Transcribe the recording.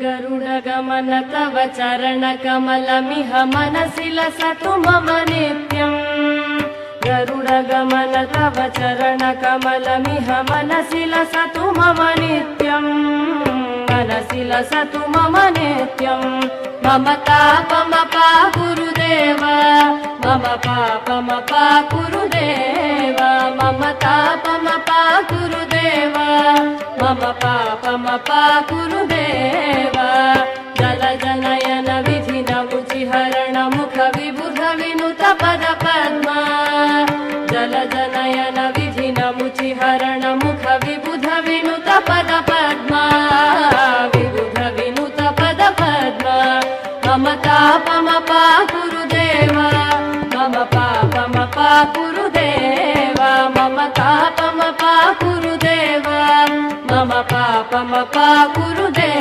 गरुडगमन तव चरणकमलमिह मनसि लसतु मम नित्यम् गरुडगमन तव चरणकमलमिह मनसि लसतु मम नित्यम् मनसि लसतु मम नित्यम् मम तापमपा गुरुदेव मम पापमपा गुरुदेव मम तापमपा गुरुदेव मम पापमपा गुरुदेव जलजनयन विधिन मुचिहरण मुख विबुध विनुत पद पद्मा जलजनयन विधिन मुचिहरण मुख विबुध विनुत पद पद्मा विबुध विनुत पद पद्मा मम तापमपा गुरुदेव मम पापमपा गुरुदेव मम तापमपा गुरुदेव मम पापमपा गुरुदेव।